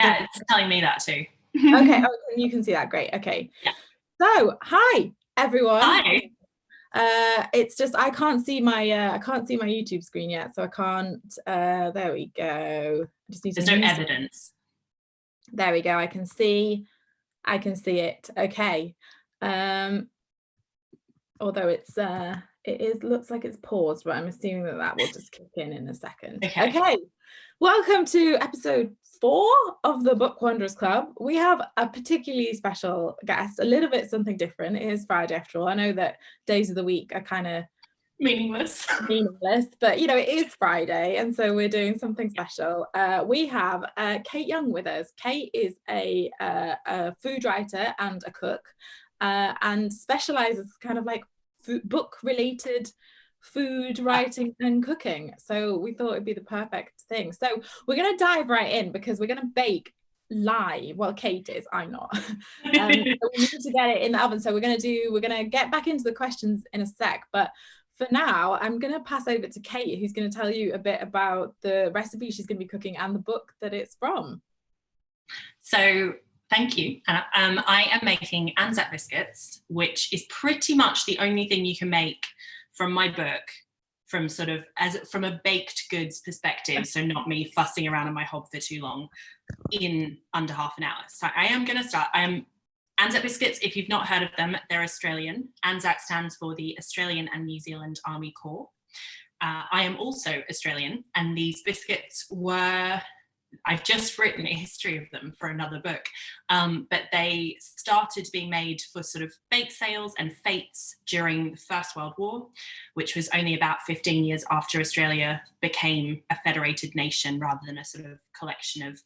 Yeah, it's telling me that too. Okay, you can see that. Great. Okay. Yeah. So, hi everyone. Hi. It's just I can't see my YouTube screen yet, so I can't. There we go. I just need There's no evidence. There we go. I can see it. Okay. Although it looks like it's paused, but I'm assuming that will just kick in a second. Okay. Welcome to episode 4 of the Bookwanderers Club. We have a particularly special guest, a little bit something different. It is Friday after all. I know that days of the week are kind of meaningless, but it is Friday, and so we're doing something special. We have Kate Young with us. Kate is a food writer and a cook, and specializes kind of like book related food writing and cooking. So we thought it'd be the perfect thing. So we're going to dive right in because we're going to bake live. Well, Kate is, I'm not. So we need to get it in the oven. So we're going to get back into the questions in a sec, but for now I'm going to pass over to Kate, who's going to tell you a bit about the recipe she's going to be cooking and the book that it's from. So thank you. I am making Anzac biscuits, which is pretty much the only thing you can make from my book from a baked goods perspective, so not me fussing around on my hob for too long, in under half an hour. So I am going to start. Anzac biscuits, if you've not heard of them, they're Australian. Anzac stands for the Australian and New Zealand Army Corps. I am also Australian, and these biscuits I've just written a history of them for another book, but they started being made for sort of bake sales and fetes during the First World War, which was only about 15 years after Australia became a federated nation rather than a sort of collection of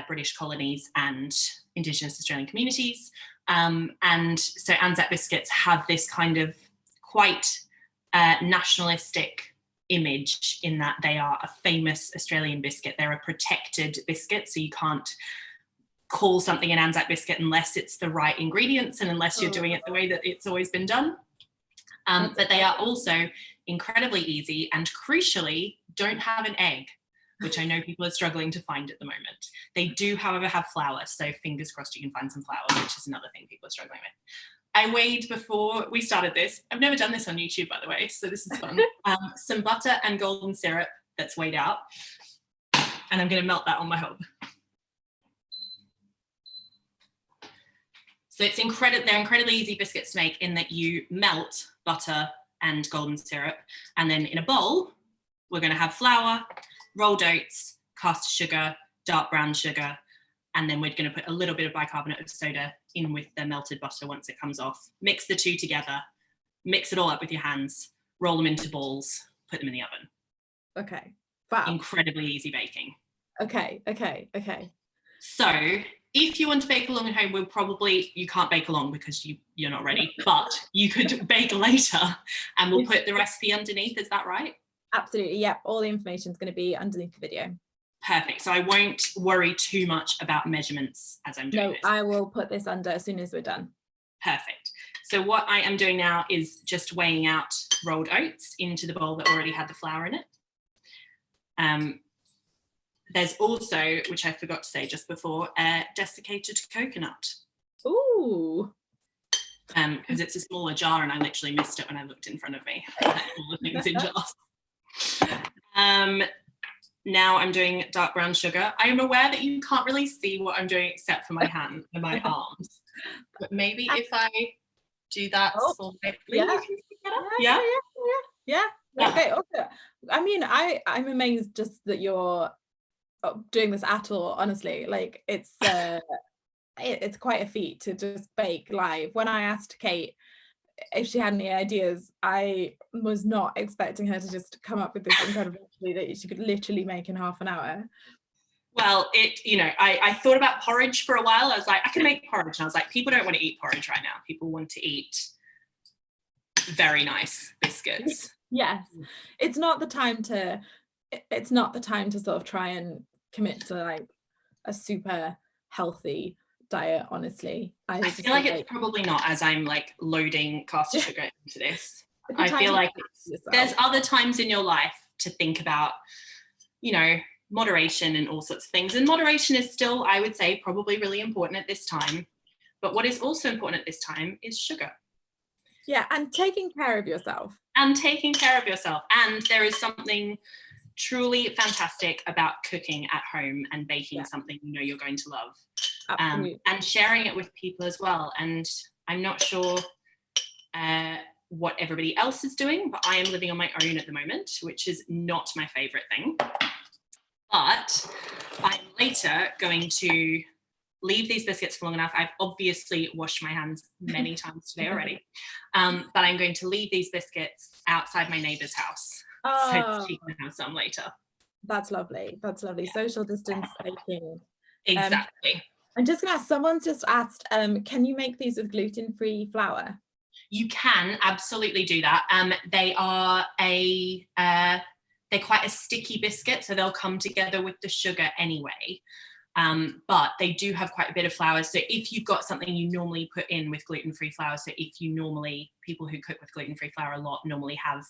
British colonies and Indigenous Australian communities. And so Anzac biscuits have this kind of quite nationalistic image in that they are a famous Australian biscuit. They're a protected biscuit, so you can't call something an Anzac biscuit unless it's the right ingredients and unless you're doing it the way that it's always been done. But they are also incredibly easy and crucially don't have an egg, which I know people are struggling to find at the moment. They do, however, have flour, so fingers crossed you can find some flour, which is another thing people are struggling with. I weighed before we started this. I've never done this on YouTube, by the way, so this is fun. Some butter and golden syrup that's weighed out, and I'm going to melt that on my hob. So they're incredibly easy biscuits to make in that you melt butter and golden syrup, and then in a bowl, we're going to have flour, rolled oats, caster sugar, dark brown sugar, and then we're going to put a little bit of bicarbonate of soda in with the melted butter once it comes off. Mix the two together, mix it all up with your hands, roll them into balls, put them in the oven. Okay. Wow. Incredibly easy baking. Okay. So if you want to bake along at home, you can't bake along because you're not ready, but you could bake later and we'll put the recipe underneath. Is that right? Absolutely. Yep. All the information is going to be underneath the video. Perfect. So I won't worry too much about measurements as I'm doing this. No, I will put this under as soon as we're done. Perfect. So what I am doing now is just weighing out rolled oats into the bowl that already had the flour in it. There's also, which I forgot to say just before, desiccated coconut. Ooh. Because it's a smaller jar and I literally missed it when I looked in front of me. All the things in jars. Now I'm doing dark brown sugar. I am aware that you can't really see what I'm doing except for my hand and my arms. But maybe if I do that slightly, you can see better. Yeah. Okay. Okay. I mean, I'm amazed just that you're doing this at all, honestly. Like it's quite a feat to just bake live. When I asked Kate if she had any ideas, I was not expecting her to just come up with this incredible recipe that she could literally make in half an hour. Well, I thought about porridge for a while. I was like, I can make porridge. And I was like, people don't want to eat porridge right now. People want to eat very nice biscuits. Yes. It's not the time to sort of try and commit to like a super healthy diet, honestly. I feel like it's probably not, as I'm like loading caster sugar into this. I feel like there's other times in your life to think about, moderation and all sorts of things. And moderation is still, I would say, probably really important at this time. But what is also important at this time is sugar. Yeah, and taking care of yourself. And taking care of yourself. And there is something truly fantastic about cooking at home and baking something you know you're going to love. Absolutely. And sharing it with people as well. And I'm not sure what everybody else is doing, but I am living on my own at the moment, which is not my favorite thing. But I'm later going to leave these biscuits for long enough. I've obviously washed my hands many times today already, but I'm going to leave these biscuits outside my neighbour's house so she can have some later. That's lovely. That's lovely. Social distance baking. Exactly. I'm just going to ask, someone's just asked, can you make these with gluten-free flour? You can absolutely do that. They're quite a sticky biscuit, so they'll come together with the sugar anyway. But they do have quite a bit of flour. So if you've got something you normally put in with gluten-free flour, so if you normally, people who cook with gluten-free flour a lot normally have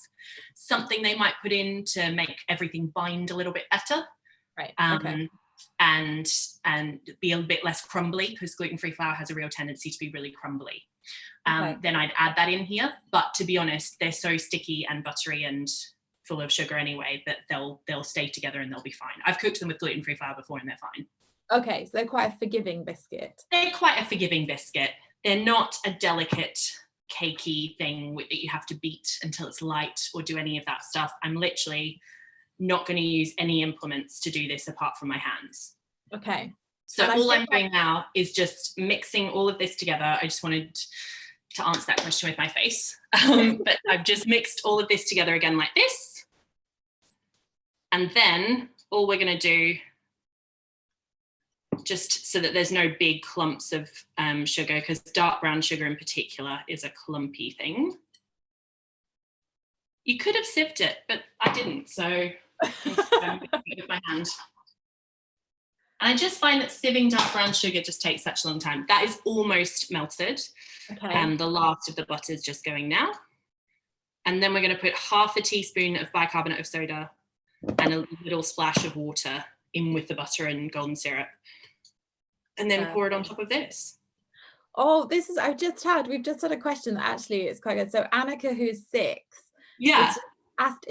something they might put in to make everything bind a little bit better. Right, okay. And be a bit less crumbly, because gluten-free flour has a real tendency to be really crumbly. Then I'd add that in here. But to be honest, they're so sticky and buttery and full of sugar anyway that they'll stay together and they'll be fine. I've cooked them with gluten-free flour before and they're fine. Okay, so they're quite a forgiving biscuit. They're quite a forgiving biscuit. They're not a delicate, cakey thing that you have to beat until it's light or do any of that stuff. I'm literally not going to use any implements to do this apart from my hands. Okay. So all I'm doing now is just mixing all of this together. I just wanted to answer that question with my face. But I've just mixed all of this together again like this. And then all we're going to do, just so that there's no big clumps of sugar, because dark brown sugar in particular is a clumpy thing. You could have sieved it, but I didn't, so I'm going to do it with my hand. And I just find that sieving dark brown sugar just takes such a long time. That is almost melted. Okay. The last of the butter is just going now. And then we're going to put half a teaspoon of bicarbonate of soda and a little splash of water in with the butter and golden syrup. And then pour it on top of this. Oh, we've just had a question that actually is quite good. So Annika, who's 6, asked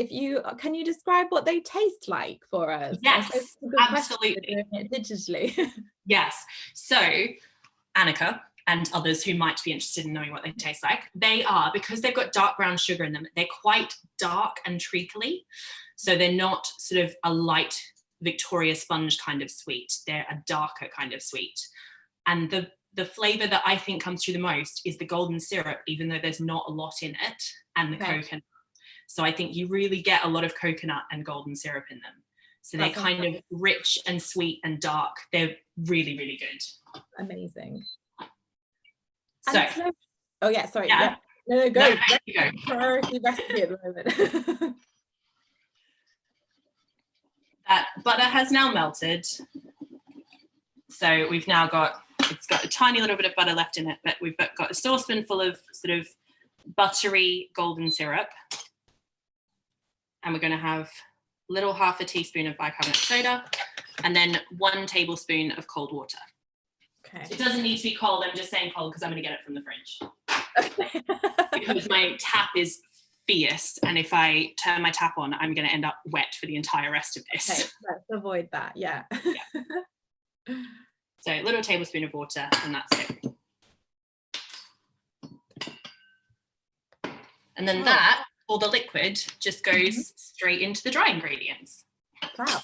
can you describe what they taste like for us? Yes, absolutely. Doing it digitally. Yes. So Annika and others who might be interested in knowing what they taste like, they are, because they've got dark brown sugar in them, they're quite dark and treacly. So they're not sort of a light Victoria sponge kind of sweet. They're a darker kind of sweet. And the flavour that I think comes through the most is the golden syrup, even though there's not a lot in it, and the coconut. So I think you really get a lot of coconut and golden syrup in them. So they're kind of rich and sweet and dark. They're really, really good. Amazing. So, oh yeah, sorry. Yeah. No, go. No, you go. Priority recipe at the moment. That butter has now melted. So we've now it's got a tiny little bit of butter left in it, but we've got a saucepan full of sort of buttery golden syrup. And we're going to have half a teaspoon of bicarbonate soda and then 1 tablespoon of cold water. Okay. It doesn't need to be cold. I'm just saying cold because I'm going to get it from the fridge. Because my tap is fierce, and if I turn my tap on, I'm going to end up wet for the entire rest of this. Okay, let's avoid that. Yeah. So a little tablespoon of water, and that's it. And then all the liquid just goes straight into the dry ingredients. Wow.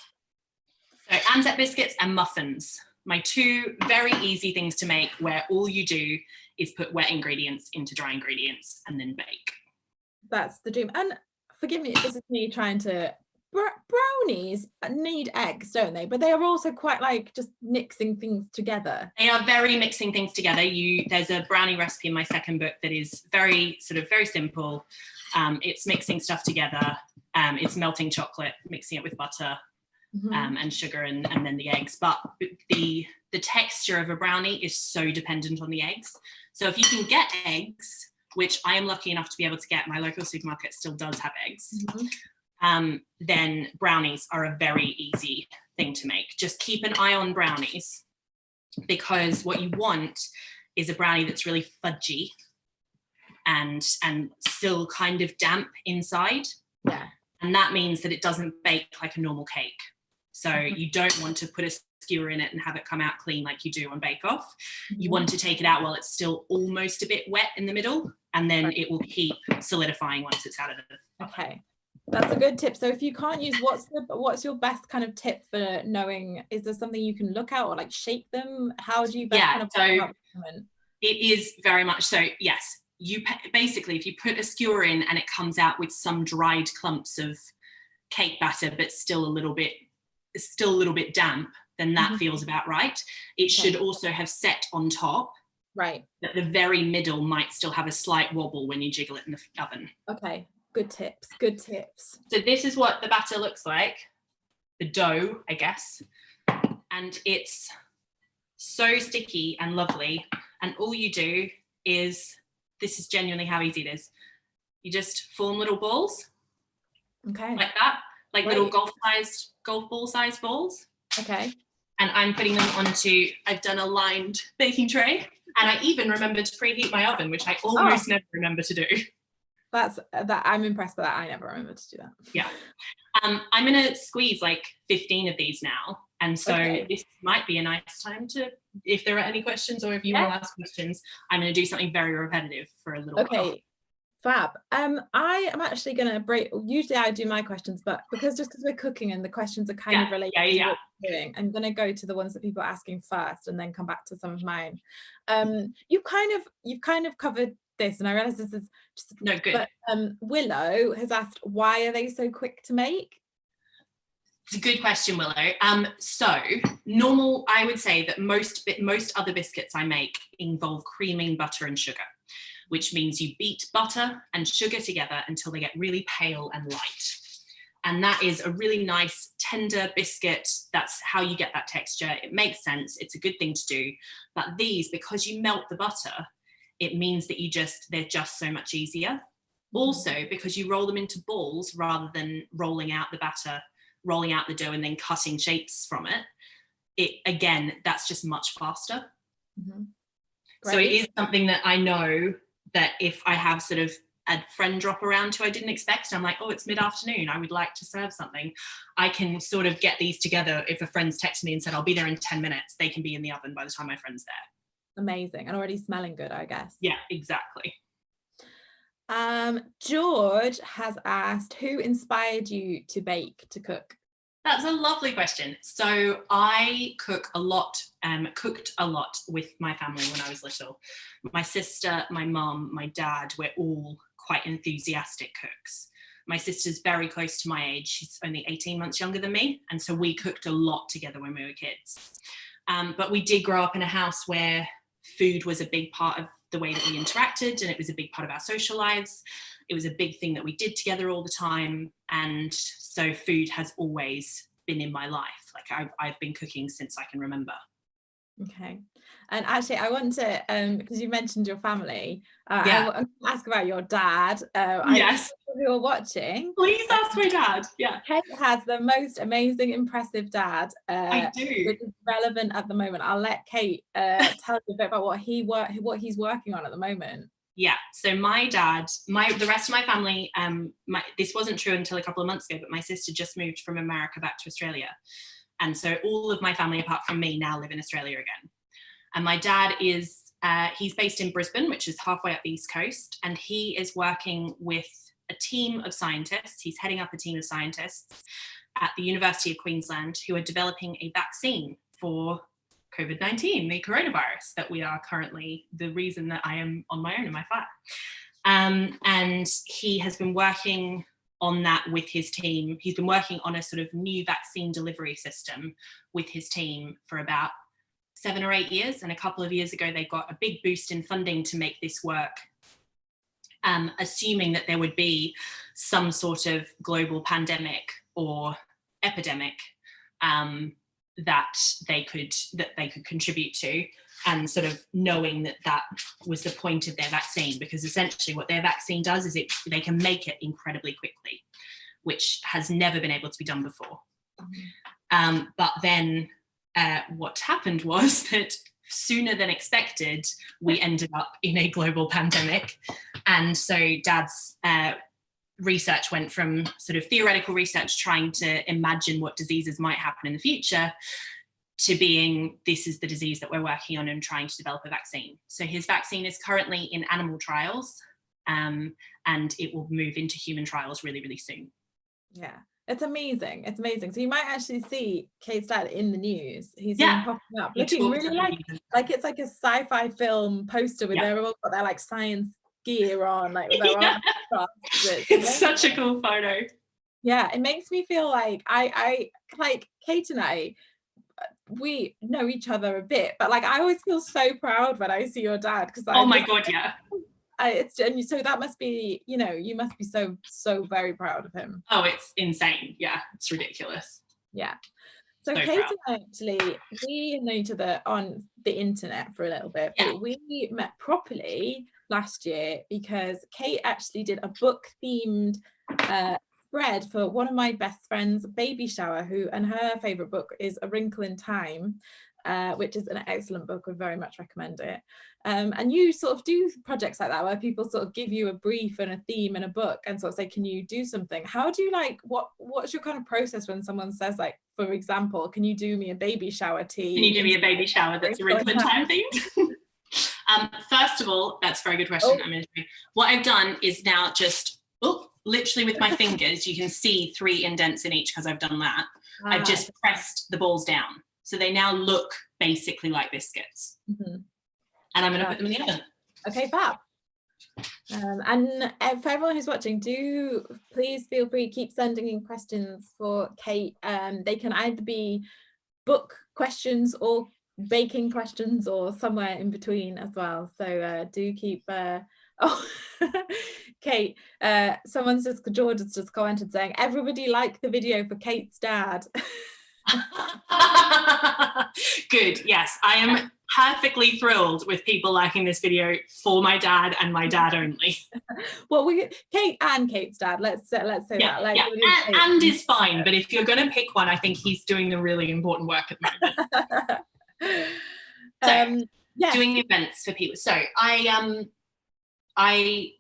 So Anzac biscuits and muffins, my 2 very easy things to make, where all you do is put wet ingredients into dry ingredients and then bake. That's the dream. And forgive me, this is me trying to... Brownies need eggs, don't they? But they are also quite like just mixing things together. They are very mixing things together. There's a brownie recipe in my second book that is very simple. It's mixing stuff together. It's melting chocolate, mixing it with butter and sugar and then the eggs. But the texture of a brownie is so dependent on the eggs. So if you can get eggs, which I am lucky enough to be able to get, my local supermarket still does have eggs. then brownies are a very easy thing to make. Just keep an eye on brownies, because what you want is a brownie that's really fudgy and still kind of damp inside. Yeah. And that means that it doesn't bake like a normal cake. So you don't want to put a skewer in it and have it come out clean like you do on Bake Off. You want to take it out while it's still almost a bit wet in the middle, and then it will keep solidifying once it's out of the oven. Okay, that's a good tip. So if you can't use, what's your best kind of tip for knowing, is there something you can look at or like shape them? How do you best kind of so it is very much so, yes. You basically, if you put a skewer in and it comes out with some dried clumps of cake batter but still a little bit damp, then that feels about right. It should also have set on top. Right. That the very middle might still have a slight wobble when you jiggle it in the oven. Okay, good tips, good tips. So this is what the batter looks like, the dough, I guess. And it's so sticky and lovely. And all you do is, this is genuinely how easy it is. You just form little balls. Okay. Like that, like little golf ball sized balls. Okay. And I'm putting them onto, I've done a lined baking tray, and I even remembered to preheat my oven, which I almost never remember to do. I'm impressed by that. I never remember to do that. Yeah. I'm going to squeeze like 15 of these now. And so this might be a nice time to, if there are any questions or if you want to ask questions, I'm going to do something very repetitive for a little while. Okay, fab. I am actually going to break, usually I do my questions, but because we're cooking and the questions are kind of related to what we're doing, I'm going to go to the ones that people are asking first and then come back to some of mine. You've kind of covered this, and I realize this is just no good. But Willow has asked, why are they so quick to make? It's a good question, Willow. So normal, I would say that most other biscuits I make involve creaming butter and sugar, which means you beat butter and sugar together until they get really pale and light. And that is a really nice, tender biscuit. That's how you get that texture. It makes sense. It's a good thing to do. But these, because you melt the butter, it means that they're just so much easier. Also, because you roll them into balls rather than rolling out the batter, rolling out the dough and then cutting shapes from it, again, that's just much faster. So it is something that I know that if I have sort of a friend drop around who I didn't expect, I'm like, oh, it's mid-afternoon, I would like to serve something, I can sort of get these together. If a friend's texted me and said, I'll be there in 10 minutes, they can be in the oven by the time my friend's there. Amazing. And already smelling good, I guess. Yeah, exactly. George has asked, who inspired you to cook? That's a lovely question. So I cooked a lot with my family when I was little. My sister, my mum, my dad, we're all quite enthusiastic cooks. My sister's very close to my age. She's only 18 months younger than me. And so we cooked a lot together when we were kids. But we did grow up in a house where food was a big part of the way that we interacted, and it was a big part of our social lives. It was a big thing that we did together all the time. And so food has always been in my life. Like I've been cooking since I can remember. Okay. And actually I want to, because you mentioned your family, I want to ask about your dad. Yes. If you're watching, please ask my dad. Yeah. Kate has the most amazing, impressive dad. I do. Which is relevant at the moment. I'll let Kate tell you a bit about what he's working on at the moment. Yeah, so my dad, the rest of my family, this wasn't true until a couple of months ago, but my sister just moved from America back to Australia. And so all of my family, apart from me, now live in Australia again. And my dad he's based in Brisbane, which is halfway up the East Coast. And he is working with a team of scientists. He's heading up a team of scientists at the University of Queensland who are developing a vaccine for COVID-19, the coronavirus that we are currently, the reason that I am on my own in my flat. And he has been working on that with his team. He's been working on a sort of new vaccine delivery system with his team for about 7 or 8 years. And a couple of years ago, they got a big boost in funding to make this work, assuming that there would be some sort of global pandemic or epidemic that they could contribute to, and sort of knowing that was the point of their vaccine, because essentially what their vaccine does is they can make it incredibly quickly, which has never been able to be done before. But then what happened was that sooner than expected, we ended up in a global pandemic. And so Dad's research went from sort of theoretical research trying to imagine what diseases might happen in the future to being, this is the disease that we're working on and trying to develop a vaccine. So his vaccine is currently in animal trials, and it will move into human trials really, really soon. Yeah, it's amazing. It's amazing. So you might actually see Kate's dad in the news. He's been popping up, looking really like it's like a sci-fi film poster with they're all got their like science gear on, like with their arms crossed. It's such a cool photo. Yeah, it makes me feel like I like Kate and I, we know each other a bit, but like I always feel so proud when I see your dad, because oh my god, yeah. And so that must be, you know, you must be so very proud of him. Oh, it's insane. Yeah, it's ridiculous. Yeah. So Kate proud. And I actually, we know each other on the internet for a little bit, but we met properly last year because Kate actually did a book themed spread for one of my best friends' baby shower, and her favorite book is A Wrinkle in Time, which is an excellent book. Would very much recommend it. And you sort of do projects like that where people sort of give you a brief and a theme and a book and sort of say, can you do something? How do you like, what's your kind of process when someone says, like, for example, can you do me a baby shower tea? Can you do me a baby shower that's a Wrinkle in Time themed? First of all, that's a very good question. What I've done is now just, literally with my fingers, you can see 3 indents in each because I've done that. I've just pressed the balls down. So they now look basically like biscuits. And I'm going to put them in the oven. Okay, fab. And for everyone who's watching, do please feel free to keep sending in questions for Kate. They can either be book questions or baking questions or somewhere in between as well. So do keep... Kate, George's just commented saying, everybody liked the video for Kate's dad. Good, yes, I am perfectly thrilled with people liking this video for my dad and my dad only. Well, Kate and Kate's dad, let's say that. Like, and is fine, but if you're going to pick one, I think he's doing the really important work at the moment. Doing events for people. So I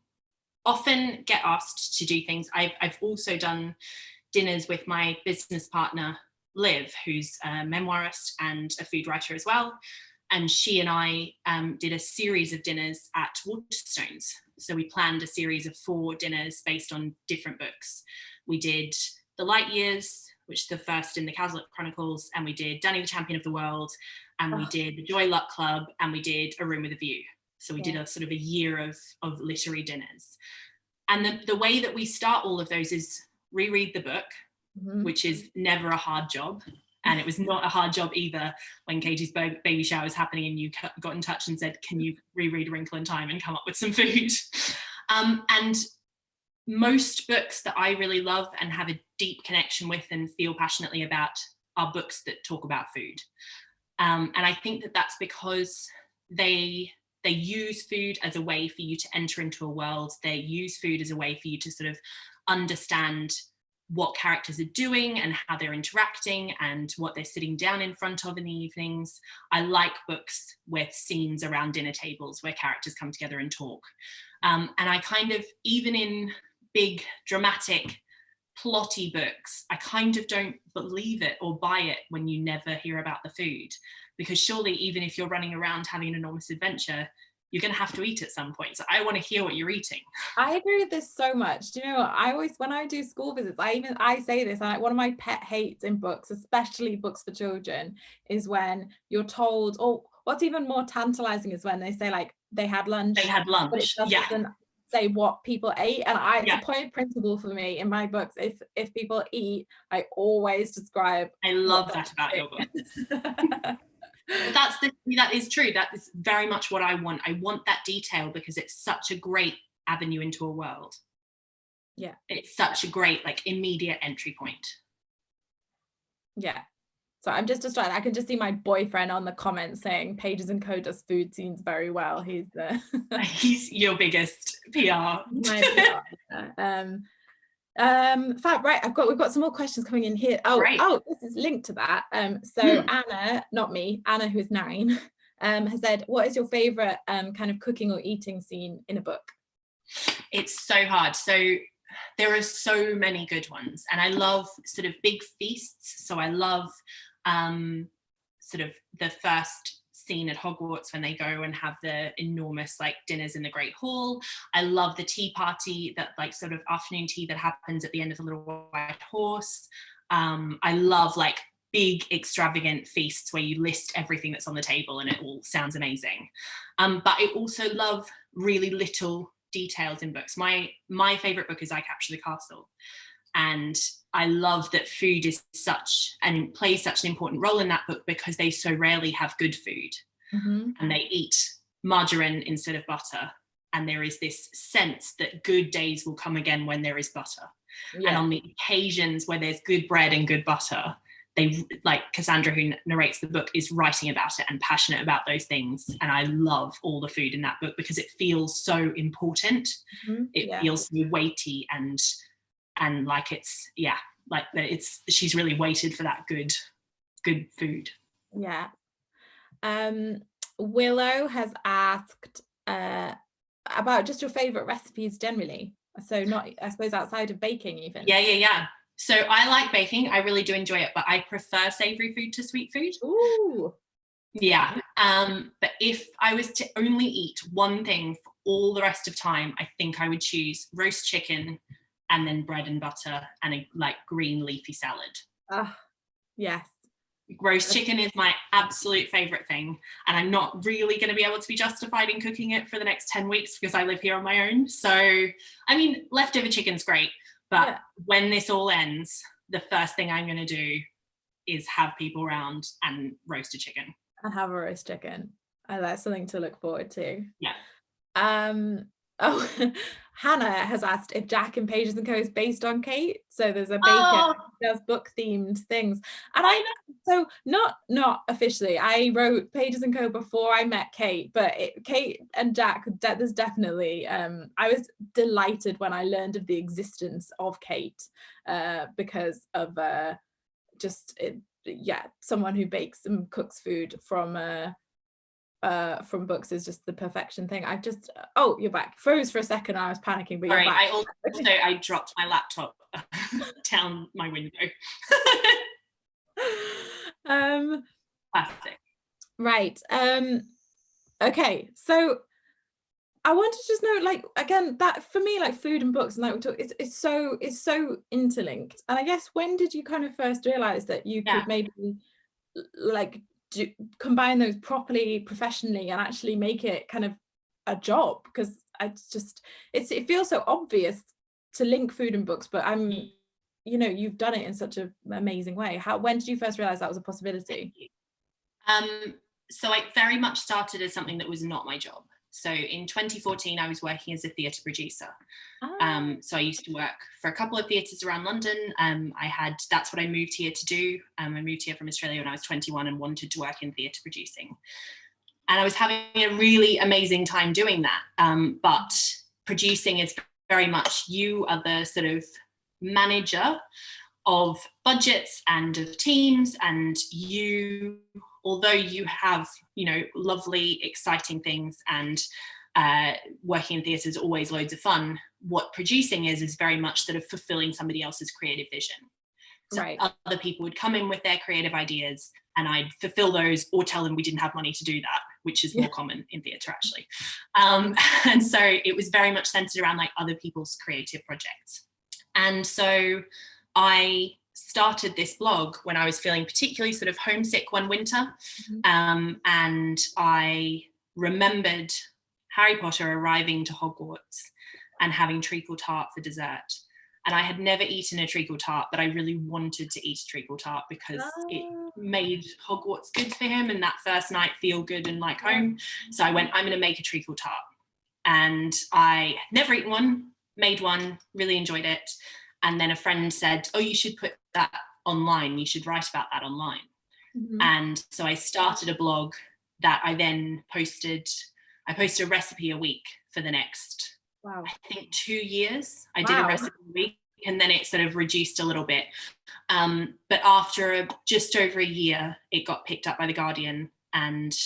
often get asked to do things. I've also done dinners with my business partner, Liv, who's a memoirist and a food writer as well. And she and I did a series of dinners at Waterstones. So we planned a series of 4 dinners based on different books. We did The Light Years, which is the first in the Cazalet Chronicles, and we did Danny the Champion of the World, and we did The Joy Luck Club, and we did A Room with a View. So we did a sort of a year of literary dinners. And the way that we start all of those is reread the book, which is never a hard job. And it was not a hard job either when Katie's baby shower was happening and you got in touch and said, can you reread A Wrinkle in Time and come up with some food? And most books that I really love and have a deep connection with and feel passionately about are books that talk about food. And I think that that's because they use food as a way for you to enter into a world. They use food as a way for you to sort of understand what characters are doing and how they're interacting and what they're sitting down in front of in the evenings. I like books with scenes around dinner tables where characters come together and talk. And I kind of, even in big, dramatic, plotty books, I kind of don't believe it or buy it when you never hear about the food. Because surely, even if you're running around having an enormous adventure, you're going to have to eat at some point. So I want to hear what you're eating. I agree with this so much. Do you know what? I always, when I do school visits, I say this, one of my pet hates in books, especially books for children, is when you're told, or what's even more tantalizing is when they say, like, they had lunch. They had lunch, but it doesn't say what people ate. And it's a point of principle for me in my books. If people eat, I always describe. I love that about your book. That is true. That is very much what I want. I want that detail because it's such a great avenue into a world. Yeah. It's such a great, like, immediate entry point. Yeah. So I'm just distracted. I can just see my boyfriend on the comments saying Pages and Co does food scenes very well. He's your biggest PR. My PR. Fab, right, we've got some more questions coming in here. This is linked to that. So Anna, not me, Anna, who's 9, has said, what is your favorite kind of cooking or eating scene in a book? It's so hard. So there are so many good ones, and I love sort of big feasts. So I love sort of the first scene at Hogwarts when they go and have the enormous like dinners in the Great Hall. I love the tea party, that like sort of afternoon tea that happens at the end of the Little White Horse. I love like big extravagant feasts where you list everything that's on the table and it all sounds amazing. But I also love really little details in books. My favorite book is I Capture the Castle, and I love that food is plays such an important role in that book, because they so rarely have good food, and they eat margarine instead of butter, and there is this sense that good days will come again when there is butter. And on the occasions where there's good bread and good butter, they, like Cassandra, who narrates the book, is writing about it and passionate about those things. And I love all the food in that book because it feels so important. It feels so weighty and like it's she's really waited for that good food. Willow has asked about just your favorite recipes generally, so not, I suppose, outside of baking even. So I like baking, I really do enjoy it, but I prefer savory food to sweet food. But if I was to only eat one thing for all the rest of time, I think I would choose roast chicken and then bread and butter and a like green leafy salad. Yes. Roast chicken is my absolute favorite thing, and I'm not really going to be able to be justified in cooking it for the next 10 weeks because I live here on my own. So, I mean, leftover chicken's great, but when this all ends, the first thing I'm going to do is have people around and roast a chicken. And have a roast chicken. That's something to look forward to. Hannah has asked if Jack in Pages & Co is based on Kate. So there's a baker who does book themed things. And I know, so not officially. I wrote Pages & Co before I met Kate, but Kate and Jack, there's definitely, I was delighted when I learned of the existence of Kate because of someone who bakes and cooks food from books is just the perfection thing. I just you're back. Froze for a second. I was panicking, but sorry, you're back. I dropped my laptop down my window. Classic. Right. Okay, so I want to just know, like, again, that for me, like food and books, and like we talk, it's so interlinked. And I guess, when did you kind of first realize that you could maybe like combine those properly, professionally, and actually make it kind of a job? Because it feels so obvious to link food and books, but you've done it in such an amazing way. When did you first realize that was a possibility? So it very much started as something that was not my job. So in 2014, I was working as a theatre producer. So I used to work for a couple of theatres around London. That's what I moved here to do. I moved here from Australia when I was 21 and wanted to work in theatre producing. And I was having a really amazing time doing that. But producing is very much, you are the sort of manager of budgets and of teams, and although you have, lovely, exciting things, and working in theatre is always loads of fun, what producing is very much sort of fulfilling somebody else's creative vision. So other people would come in with their creative ideas and I'd fulfill those, or tell them we didn't have money to do that, which is more common in theatre actually. And so it was very much centered around like other people's creative projects. And so I started this blog when I was feeling particularly sort of homesick one winter. And I remembered Harry Potter arriving to Hogwarts and having treacle tart for dessert. And I had never eaten a treacle tart, but I really wanted to eat a treacle tart because it made Hogwarts good for him and that first night feel good and like home. So I went, I'm going to make a treacle tart. And I had never eaten one, made one, really enjoyed it. And then a friend said, you should put that online. You should write about that online. And so I started a blog that I then posted. I posted a recipe a week for the next, I think, 2 years. I did a recipe a week. and then it sort of reduced a little bit. But after just over a year, it got picked up by The Guardian and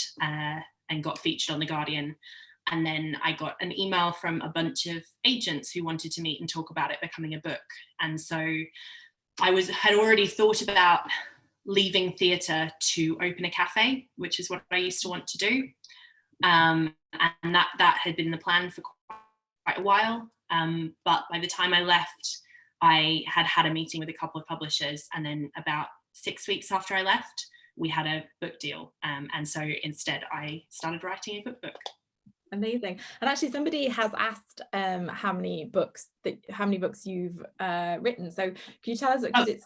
got featured on The Guardian. And then I got an email from a bunch of agents who wanted to meet and talk about it becoming a book. And so I had already thought about leaving theatre to open a cafe, which is what I used to want to do. And that had been the plan for quite a while. But by the time I left, I had a meeting with a couple of publishers, and then about 6 weeks after I left, we had a book deal. And so instead I started writing a cookbook. Amazing. And actually somebody has asked how many books you've written. So can you tell us, because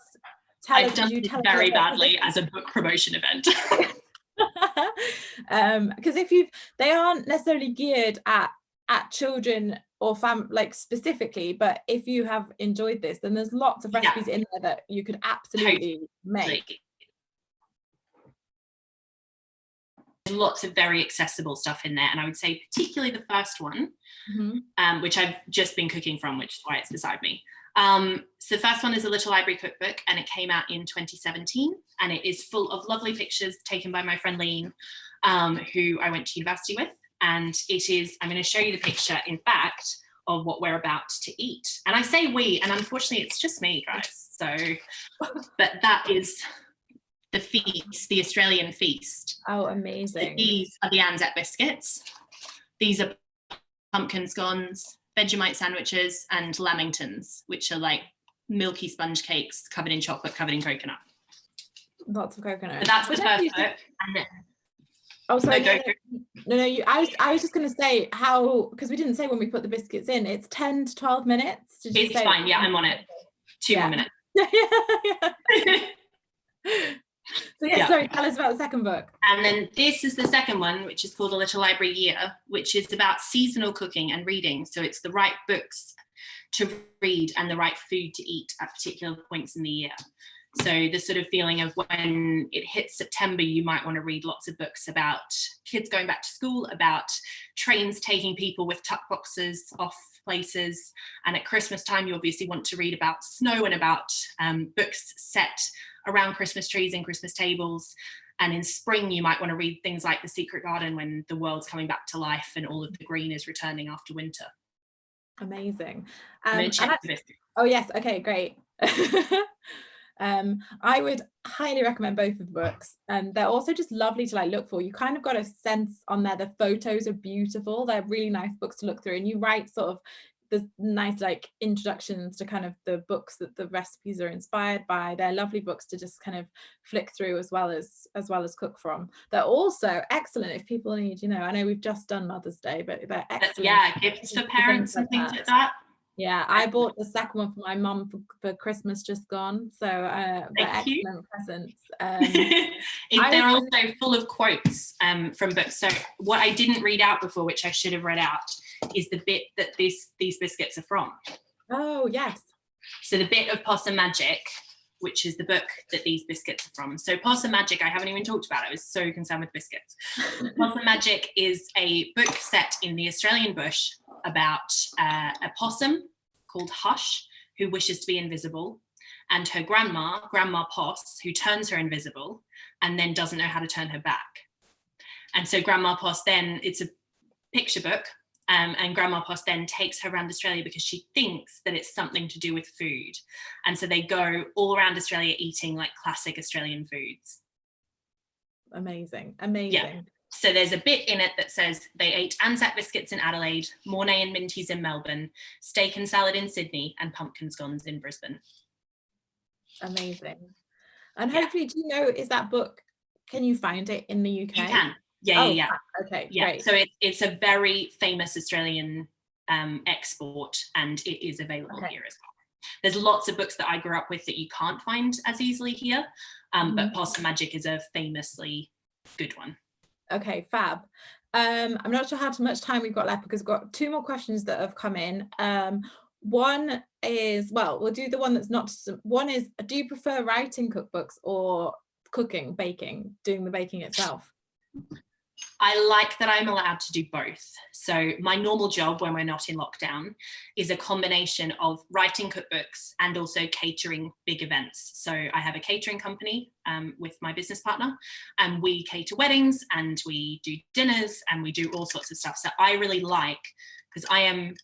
I've done it very badly as a book promotion event. Because they aren't necessarily geared at children or like specifically, but if you have enjoyed this, then there's lots of recipes in there that you could absolutely make. Lots of very accessible stuff in there, and I would say particularly the first one, which I've just been cooking from, which is why it's beside me. So the first one is a Little Library cookbook, and it came out in 2017, and it is full of lovely pictures taken by my friend Lean, who I went to university with. And it is, I'm going to show you the picture, in fact, of what we're about to eat. And I say we, and unfortunately it's just me, guys. So, but that is the feast, the Australian feast. Oh, amazing. So these are the Anzac biscuits. These are pumpkin scones, Vegemite sandwiches, and lamingtons, which are like milky sponge cakes covered in chocolate, covered in coconut. Lots of coconut. But that's the first book. And then, oh, sorry. No, I was just going to say how, because we didn't say when we put the biscuits in, it's 10 to 12 minutes. Did you it's say fine. Yeah, I'm on it. 2 more minutes. So sorry, tell us about the second book. And then this is the second one, which is called A Little Library Year, which is about seasonal cooking and reading. So it's the right books to read and the right food to eat at particular points in the year. So the sort of feeling of when it hits September, you might want to read lots of books about kids going back to school, about trains taking people with tuck boxes off places. And at Christmas time, you obviously want to read about snow and about books set around Christmas trees and Christmas tables. And in spring, you might want to read things like The Secret Garden, when the world's coming back to life and all of the green is returning after winter. Amazing. Oh yes, okay, great. I would highly recommend both of the books, and they're also just lovely to like look for. You kind of got a sense on there, the photos are beautiful, they're really nice books to look through, and you write sort of the nice like introductions to kind of the books that the recipes are inspired by. They're lovely books to just kind of flick through as well as cook from. They're also excellent if people need, I know we've just done Mother's Day, but they're excellent. Gifts for parents and things like that. Yeah, I bought the second one for my mum for Christmas just gone. So they're excellent presents. They're also full of quotes from books. So what I didn't read out before, which I should have read out, is the bit that these biscuits are from. Oh, yes. So the bit of Possum-magic, which is the book that these biscuits are from. So Possum-magic, I haven't even talked about. I was so concerned with biscuits. Possum-magic is a book set in the Australian bush about a possum called Hush, who wishes to be invisible, and her grandma Poss, who turns her invisible and then doesn't know how to turn her back. And so Grandma Poss then, it's a picture book, and Grandma Poss then takes her around Australia because she thinks that it's something to do with food. And so they go all around Australia eating like classic Australian foods. Amazing. Yeah. So there's a bit in it that says they ate Anzac biscuits in Adelaide, Mornay and Minties in Melbourne, steak and salad in Sydney, and pumpkin scones in Brisbane. Amazing. And hopefully, do you know, is that book, can you find it in the UK? You can. Yeah. Okay, yeah. Great. So it's a very famous Australian export, and it is available here as well. There's lots of books that I grew up with that you can't find as easily here, but Possum-magic is a famously good one. Okay, fab. I'm not sure how much time we've got left because we've got 2 more questions that have come in. One is, well, we'll do the one that's not, one is, do you prefer writing cookbooks or cooking, baking, doing the baking itself? I like that I'm allowed to do both. So my normal job when we're not in lockdown is a combination of writing cookbooks and also catering big events. So I have a catering company with my business partner, and we cater weddings and we do dinners and we do all sorts of stuff. So I really like, because I am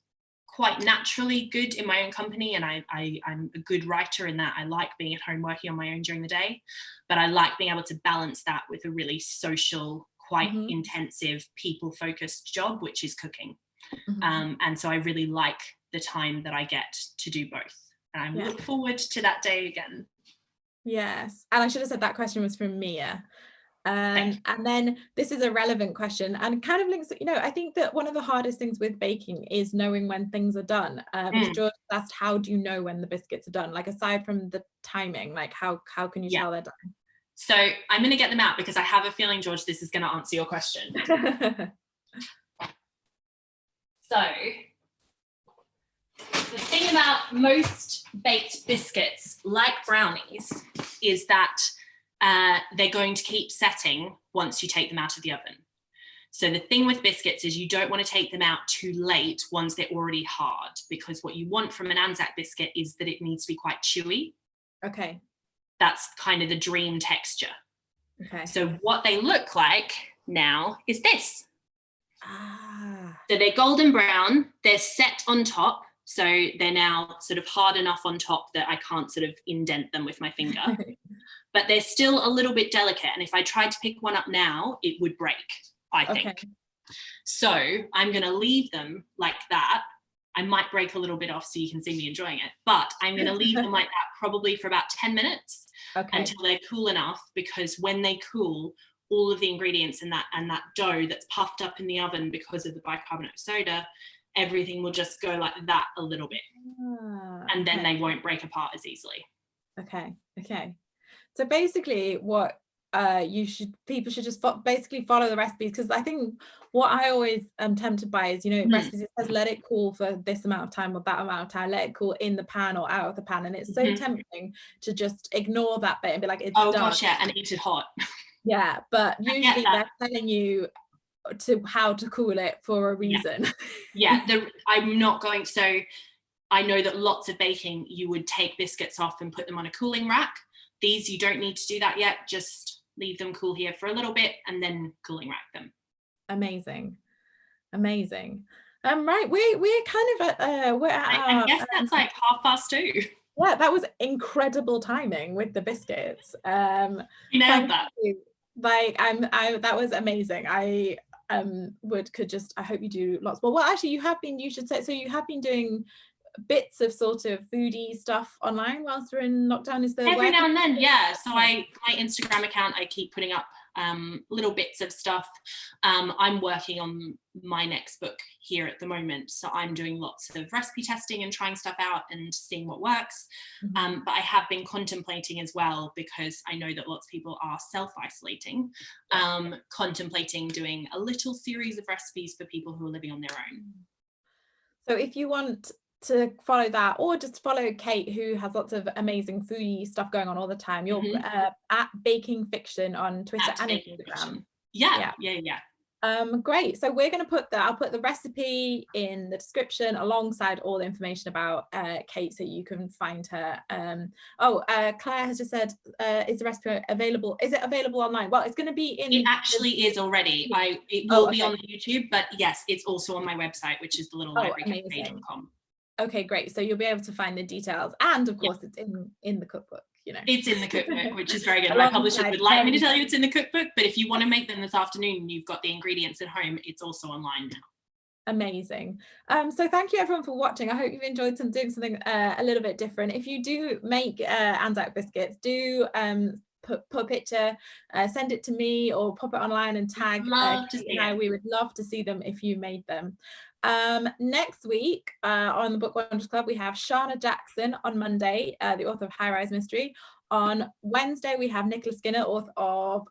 quite naturally good in my own company, and I'm a good writer in that I like being at home working on my own during the day, but I like being able to balance that with a really social, quite intensive, people-focused job, which is cooking. And so I really like the time that I get to do both, and I look forward to that day again. Yes, and I should have said that question was from Mia. And then this is a relevant question and kind of links, you know, I think that one of the hardest things with baking is knowing when things are done. George asked, how do you know when the biscuits are done? Like, aside from the timing, like how can you tell they're done? So I'm going to get them out because I have a feeling, George, this is going to answer your question. So the thing about most baked biscuits, like brownies, is that they're going to keep setting once you take them out of the oven. So the thing with biscuits is you don't want to take them out too late once they're already hard, because what you want from an Anzac biscuit is that it needs to be quite chewy. Okay. That's kind of the dream texture. Okay. So what they look like now is this. So they're golden brown, they're set on top. So they're now sort of hard enough on top that I can't sort of indent them with my finger. But they're still a little bit delicate. And if I tried to pick one up now, it would break, I think. Okay. So I'm going to leave them like that. I might break a little bit off so you can see me enjoying it, but I'm going to leave them like that probably for about 10 minutes until they're cool enough, because when they cool, all of the ingredients in that and that dough that's puffed up in the oven because of the bicarbonate of soda, everything will just go like that a little bit. And then they won't break apart as easily. Okay. So basically what people should just basically follow the recipes, because I think what I always am tempted by is, you know, recipes, it says let it cool for this amount of time or that amount of time, let it cool in the pan or out of the pan, and it's so tempting to just ignore that bit and be like, it's done. Gosh, yeah, and eat it hot. Yeah, but usually they're telling you how to cool it for a reason. I'm not going, so I know that lots of baking you would take biscuits off and put them on a cooling rack. These, you don't need to do that yet, just leave them cool here for a little bit and then cooling rack them. Amazing. Right, we're kind of at we're at I guess that's like 2:30. Yeah, that was incredible timing with the biscuits. You nailed that. Like that was amazing. I hope you do lots more. Well, actually you have been doing bits of sort of foodie stuff online whilst we're in lockdown. Is there every now and then? So my Instagram account, I keep putting up little bits of stuff. I'm working on my next book here at the moment, so I'm doing lots of recipe testing and trying stuff out and seeing what works. But I have been contemplating as well, because I know that lots of people are self-isolating, contemplating doing a little series of recipes for people who are living on their own. So if you want to follow that, or just follow Kate, who has lots of amazing foodie stuff going on all the time, you're at Baking Fiction on Twitter and Instagram. Yeah. Great. So we're going to I'll put the recipe in the description alongside all the information about Kate, so you can find her. Claire has just said, is the recipe available? Is it available online? Well, it's going to be in. It actually is already. It will be on YouTube, but yes, it's also on my website, which is thelittleLibraryCafe.com. Okay, great. So you'll be able to find the details, and of course it's in the cookbook, you know. It's in the cookbook, which is very good. My publisher would like me to tell you it's in the cookbook, but if you want to make them this afternoon and you've got the ingredients at home, it's also online now. Amazing. So thank you everyone for watching. I hope you've enjoyed doing something a little bit different. If you do make Anzac biscuits, do put a picture, send it to me, or pop it online and tag Kate and I. We would love to see them if you made them. Next week on the Bookwanderers Club, we have Shana Jackson on Monday, the author of High Rise Mystery. On Wednesday, we have Nicola Skinner, author of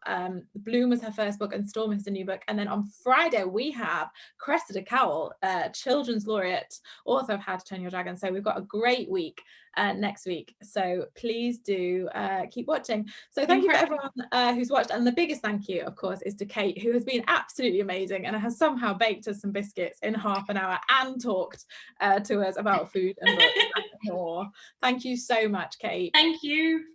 Bloom was her first book and Storm is the new book. And then on Friday, we have Cressida Cowell, children's laureate, author of How to Train Your Dragon. So we've got a great week next week. So please do keep watching. So thank you for everyone who's watched. And the biggest thank you, of course, is to Kate, who has been absolutely amazing and has somehow baked us some biscuits in half an hour and talked to us about food and books and more. Thank you so much, Kate. Thank you.